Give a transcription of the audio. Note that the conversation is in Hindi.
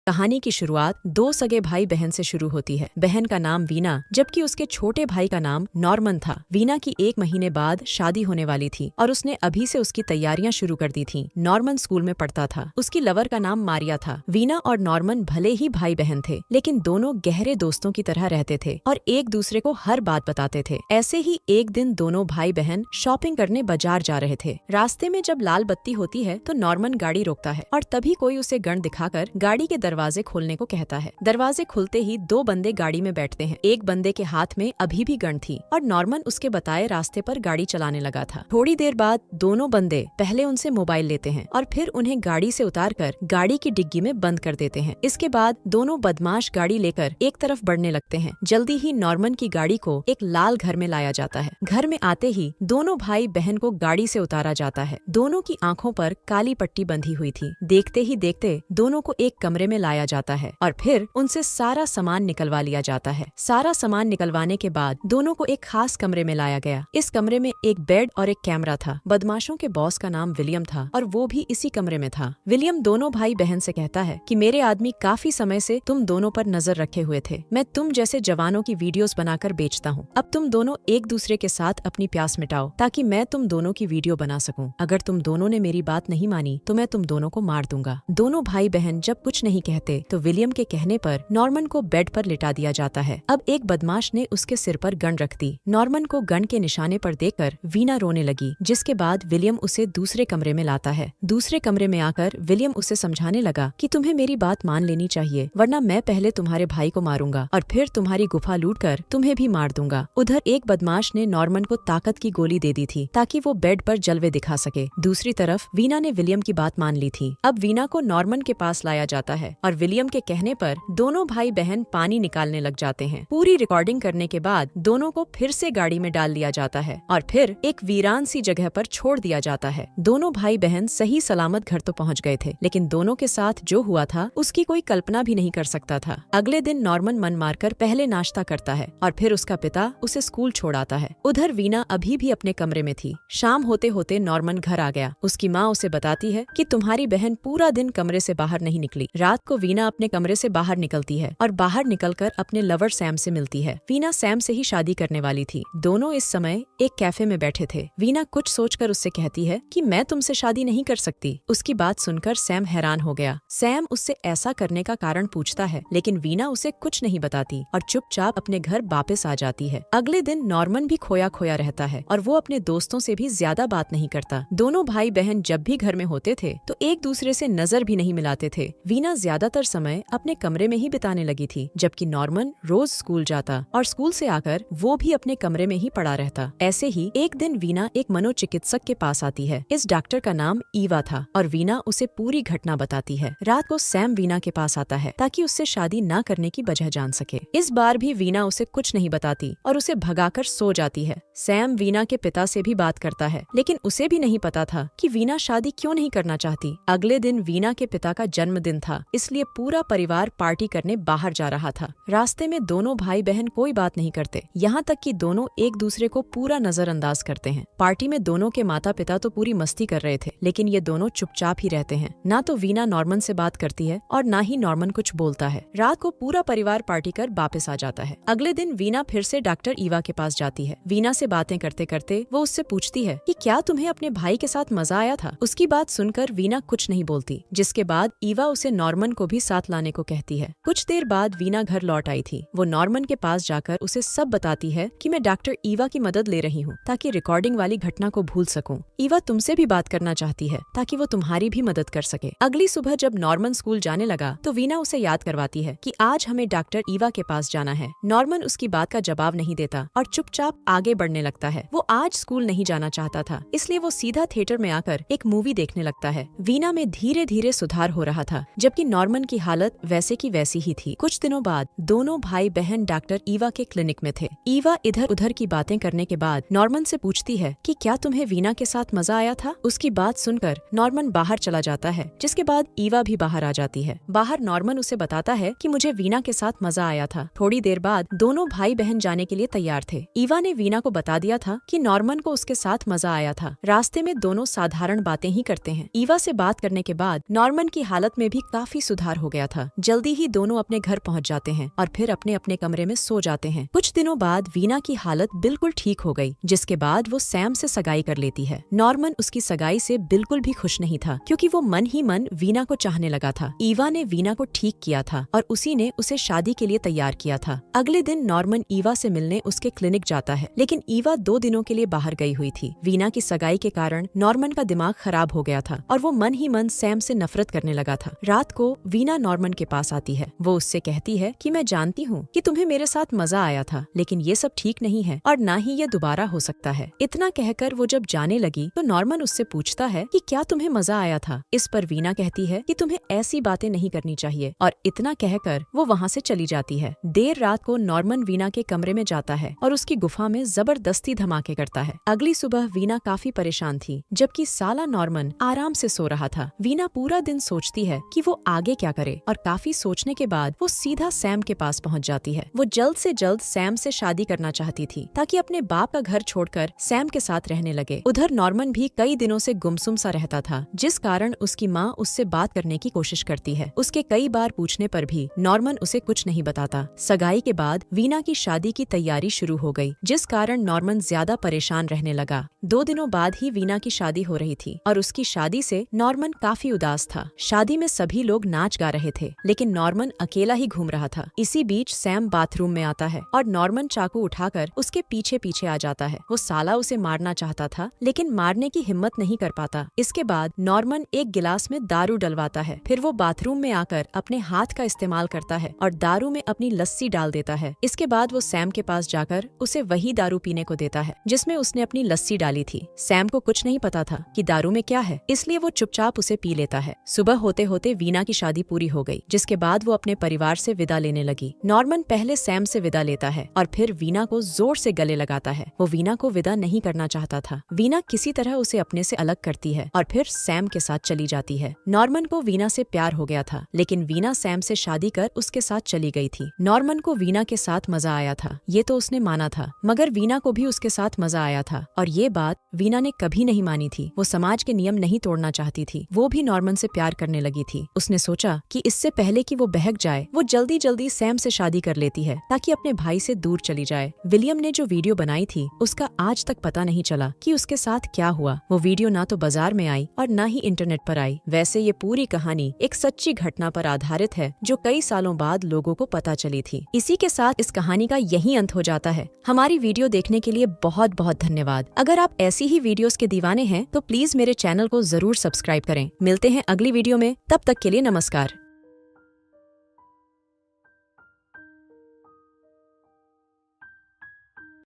कहानी की शुरुआत दो सगे भाई बहन से शुरू होती है। बहन का नाम वीना जबकि उसके छोटे भाई का नाम नॉर्मन था। वीना की 1 महीने बाद शादी होने वाली थी और उसने अभी से उसकी तैयारियां शुरू कर दी थीं। नॉर्मन स्कूल में पढ़ता था। उसकी लवर का नाम मारिया था। वीना और नॉर्मन भले ही भाई बहन थे, लेकिन दोनों गहरे दोस्तों की तरह रहते थे और एक दूसरे को हर बात बताते थे। ऐसे ही एक दिन दोनों भाई बहन शॉपिंग करने बाजार जा रहे थे। रास्ते में जब लाल बत्ती होती है तो नॉर्मन गाड़ी रोकता है और तभी कोई उसे गन दिखाकर गाड़ी के दरवाजे खोलने को कहता है। दरवाजे खुलते ही 2 बंदे गाड़ी में बैठते हैं। एक बंदे के हाथ में अभी भी गन थी और नॉर्मन उसके बताए रास्ते पर गाड़ी चलाने लगा था। थोड़ी देर बाद दोनों बंदे पहले उनसे मोबाइल लेते हैं और फिर उन्हें गाड़ी से उतारकर गाड़ी की डिग्गी में बंद कर देते हैं। इसके बाद दोनों बदमाश गाड़ी लेकर एक तरफ बढ़ने लगते हैं। जल्दी ही नॉर्मन की गाड़ी को एक लाल घर में लाया जाता है। घर में आते ही दोनों भाई बहन को गाड़ी से उतारा जाता है। दोनों की आंखों पर काली पट्टी बंधी हुई थी। देखते ही देखते दोनों को एक कमरे में लाया जाता है और फिर उनसे सारा सामान निकलवा लिया जाता है। सारा सामान निकलवाने के बाद दोनों को एक खास कमरे में लाया गया। इस कमरे में एक बेड और एक कैमरा था। बदमाशों के बॉस का नाम विलियम था और वो भी इसी कमरे में था। विलियम दोनों भाई बहन से कहता है कि मेरे आदमी काफी समय से तुम दोनों पर नजर रखे हुए थे। मैं तुम जैसे जवानों की वीडियोस बनाकर बेचता हूँ। अब तुम दोनों एक दूसरे के साथ अपनी प्यास मिटाओ ताकि मैं तुम दोनों की वीडियो बना सकूं। अगर तुम दोनों ने मेरी बात नहीं मानी तो मैं तुम दोनों को मार दूंगा। दोनों भाई बहन जब कुछ नहीं कहते तो विलियम के कहने पर नॉर्मन को बेड पर लिटा दिया जाता है। अब एक बदमाश ने उसके सिर पर गन रख दी। नॉर्मन को गन के निशाने पर देखकर वीना रोने लगी, जिसके बाद विलियम उसे दूसरे कमरे में लाता है। दूसरे कमरे में आकर विलियम उसे समझाने लगा कि तुम्हें मेरी बात मान लेनी चाहिए, वरना मैं पहले तुम्हारे भाई को मारूंगा और फिर तुम्हारी गुफा लूटकर तुम्हें भी मार दूंगा। उधर एक बदमाश ने नॉर्मन को ताकत की गोली दे दी थी ताकि वो बेड पर जलवे दिखा सके। दूसरी तरफ वीना ने विलियम की बात मान ली थी। अब वीना को नॉर्मन के पास लाया जाता है और विलियम के कहने पर दोनों भाई बहन पानी निकालने लग जाते हैं। पूरी रिकॉर्डिंग करने के बाद दोनों को फिर से गाड़ी में डाल लिया जाता है और फिर एक वीरान सी जगह पर छोड़ दिया जाता है। दोनों भाई बहन सही सलामत घर तो पहुंच गए थे, लेकिन दोनों के साथ जो हुआ था उसकी कोई कल्पना भी नहीं कर सकता था। अगले दिन नॉर्मन मन मारकर पहले नाश्ता करता है और फिर उसका पिता उसे स्कूल छोड़ आता है। उधर वीना अभी भी अपने कमरे में थी। शाम होते होते नॉर्मन घर आ गया। उसकी माँ उसे बताती है कि तुम्हारी बहन पूरा दिन कमरे से बाहर नहीं निकली। रात को वीना अपने कमरे से बाहर निकलती है और बाहर निकलकर अपने लवर सैम से मिलती है। वीना सैम से ही शादी करने वाली थी। दोनों इस समय एक कैफे में बैठे थे। वीना कुछ सोचकर उससे कहती है कि मैं तुमसे शादी नहीं कर सकती। उसकी बात सुनकर सैम हैरान हो गया। सैम उससे ऐसा करने का कारण पूछता है, लेकिन वीना उसे कुछ नहीं बताती और चुपचाप अपने घर वापस आ जाती है। अगले दिन नॉर्मन भी खोया खोया रहता है और वो अपने दोस्तों से भी ज्यादा बात नहीं करता। दोनों भाई बहन जब भी घर में होते थे तो एक दूसरे से नजर भी नहीं मिलाते थे। वीना ज्यादातर समय अपने कमरे में ही बिताने लगी थी, जबकि नॉर्मन रोज स्कूल जाता और स्कूल से आकर वो भी अपने कमरे में ही पड़ा रहता। ऐसे ही एक दिन वीना एक मनोचिकित्सक के पास आती है। इस डॉक्टर का नाम ईवा था और वीना उसे पूरी घटना बताती है। रात को सैम वीना के पास आता है ताकि उससे शादी न करने की वजह जान सके। इस बार भी वीना उसे कुछ नहीं बताती और उसे भगाकर सो जाती है। सैम वीना के पिता से भी बात करता है, लेकिन उसे भी नहीं पता था कि वीना शादी क्यों नहीं करना चाहती। अगले दिन वीना के पिता का जन्मदिन था, इसलिए पूरा परिवार पार्टी करने बाहर जा रहा था। रास्ते में दोनों भाई बहन कोई बात नहीं करते, यहाँ तक कि दोनों एक दूसरे को पूरा नजरअंदाज करते हैं। पार्टी में दोनों के माता पिता तो पूरी मस्ती कर रहे थे, लेकिन ये दोनों चुपचाप ही रहते हैं। ना तो वीना नॉर्मन से बात करती है और ना ही नॉर्मन कुछ बोलता है। रात को पूरा परिवार पार्टी कर वापस आ जाता है। अगले दिन वीना फिर से डॉक्टर ईवा के पास जाती है। वीना से बातें करते करते वो उससे पूछती है कि क्या तुम्हें अपने भाई के साथ मजा आया था। उसकी बात सुनकर वीना कुछ नहीं बोलती, जिसके बाद ईवा उसे नॉर्मन को भी साथ लाने को कहती है। कुछ देर बाद वीना घर लौट आई थी। वो नॉर्मन के पास जाकर उसे सब बताती है कि मैं डॉक्टर ईवा की मदद ले रही हूँ ताकि रिकॉर्डिंग वाली घटना को भूल सकूं। ईवा तुमसे भी बात करना चाहती है ताकि वो तुम्हारी भी मदद कर सके। अगली सुबह जब नॉर्मन स्कूल जाने लगा तो वीना उसे याद करवाती है कि आज हमें डॉक्टर ईवा के पास जाना है। नॉर्मन उसकी बात का जवाब नहीं देता और चुपचाप आगे बढ़ने लगता है। वो आज स्कूल नहीं जाना चाहता था, इसलिए वो सीधा थिएटर में आकर एक मूवी देखने लगता है। वीना में धीरे धीरे सुधार हो रहा था, जबकि नॉर्मन की हालत वैसे की वैसी ही थी। कुछ दिनों बाद दोनों भाई बहन डॉक्टर ईवा के क्लिनिक में थे। ईवा इधर उधर की बातें करने के बाद नॉर्मन से पूछती है कि क्या तुम्हें वीना के साथ मजा आया था। उसकी बात सुनकर नॉर्मन बाहर चला जाता है, जिसके बाद ईवा भी बाहर आ जाती है। बाहर नॉर्मन उसे बताता है कि मुझे वीना के साथ मजा आया था। थोड़ी देर बाद दोनों भाई बहन जाने के लिए तैयार थे। ईवा ने वीना को बता दिया था कि नॉर्मन को उसके साथ मजा आया था। रास्ते में दोनों साधारण बातें ही करते हैं। ईवा से बात करने के बाद नॉर्मन की हालत में भी काफी सुधार हो गया था। जल्दी ही दोनों अपने घर पहुंच जाते हैं और फिर अपने अपने कमरे में सो जाते हैं। कुछ दिनों बाद वीना की हालत बिल्कुल ठीक हो गई, जिसके बाद वो सैम से सगाई कर लेती है। नॉर्मन उसकी सगाई से बिल्कुल भी खुश नहीं था, क्योंकि वो मन ही मन वीना को चाहने लगा था। ईवा ने वीना को ठीक किया था और उसी ने उसे शादी के लिए तैयार किया था। अगले दिन नॉर्मन ईवा से मिलने उसके क्लिनिक जाता है, लेकिन ईवा 2 दिनों के लिए बाहर गई हुई थी। वीना की सगाई के कारण नॉर्मन का दिमाग खराब हो गया था और वो मन ही मन सैम से नफरत करने लगा था। रात को वीना नॉर्मन के पास आती है। वो उससे कहती है कि मैं जानती हूँ कि तुम्हें मेरे साथ मजा आया था, लेकिन ये सब ठीक नहीं है और ना ही ये दोबारा हो सकता है। इतना कहकर वो जब जाने लगी तो नॉर्मन उससे पूछता है कि क्या तुम्हें मजा आया था। इस पर वीना कहती है कि तुम्हें ऐसी बातें नहीं करनी चाहिए, और इतना कहकर वो वहाँ से चली जाती है। देर रात को नॉर्मन वीना के कमरे में जाता है और उसकी गुफा में जबरदस्ती धमाके करता है। अगली सुबह वीना काफी परेशान थी, जबकि साला नॉर्मन आराम से सो रहा था। वीना पूरा दिन सोचती है कि वो आगे क्या करे, और काफी सोचने के बाद वो सीधा सैम के पास पहुंच जाती है। वो जल्द से जल्द सैम से शादी करना चाहती थी, ताकि अपने बाप का घर छोड़कर सैम के साथ रहने लगे। उधर नॉर्मन भी कई दिनों से गुमसुम सा रहता था, जिस कारण उसकी माँ उससे बात करने की कोशिश करती है। उसके कई बार पूछने पर भी नॉर्मन उसे कुछ नहीं बताता। सगाई के बाद वीना की शादी की तैयारी शुरू हो गई, जिस कारण नॉर्मन ज्यादा परेशान रहने लगा। 2 दिनों बाद ही वीना की शादी हो रही थी और उसकी शादी से नॉर्मन काफी उदास था। शादी में सभी लोग नाच गा रहे थे, लेकिन नॉर्मन अकेला ही घूम रहा था। इसी बीच सैम बाथरूम में आता है और नॉर्मन चाकू उठाकर उसके पीछे पीछे आ जाता है। वो साला उसे मारना चाहता था, लेकिन मारने की हिम्मत नहीं कर पाता। इसके बाद नॉर्मन एक गिलास में दारू डलवाता है। फिर वो बाथरूम में आकर अपने हाथ का इस्तेमाल करता है और दारू में अपनी लस्सी डाल देता है। इसके बाद वो सैम के पास जाकर उसे वही दारू पीने को देता है जिसमें उसने अपनी लस्सी डाली थी। सैम को कुछ नहीं पता था कि दारू में क्या है, इसलिए वो चुपचाप उसे पी लेता है। सुबह होते होते वीना की शादी पूरी हो गई, जिसके बाद वो अपने परिवार से विदा लेने लगी। नॉर्मन पहले सैम से विदा लेता है और फिर वीना को जोर से गले लगाता है। वो वीना को विदा नहीं करना चाहता था। वीना किसी तरह उसे अपने से अलग करती है और फिर सैम के साथ चली जाती है। नॉर्मन को वीना से प्यार हो गया था, लेकिन वीना सैम से शादी कर उसके साथ चली गई थी। नॉर्मन को वीना के साथ मजा आया था, ये तो उसने माना था, मगर वीना को भी उसके साथ मजा आया था, और ये बात वीना ने कभी नहीं मानी थी। वो समाज के नियम नहीं तोड़ना चाहती थी। वो भी नॉर्मन से प्यार करने लगी थी। उसने सोचा कि इससे पहले कि वो बहक जाए, वो जल्दी जल्दी सैम से शादी कर लेती है, ताकि अपने भाई से दूर चली जाए। विलियम ने जो वीडियो बनाई थी, उसका आज तक पता नहीं चला कि उसके साथ क्या हुआ। वो वीडियो ना तो बाजार में आई और ना ही इंटरनेट पर आई। वैसे ये पूरी कहानी एक सच्ची घटना पर आधारित है, जो कई सालों बाद लोगों को पता चली थी। इसी के साथ इस कहानी का यही अंत हो जाता है। हमारी वीडियो देखने के लिए बहुत बहुत धन्यवाद। अगर आप ऐसी ही वीडियोस के दीवाने हैं तो प्लीज मेरे चैनल को जरूर सब्सक्राइब करें। मिलते हैं अगली वीडियो में, तब तक के लिए नमस्कार।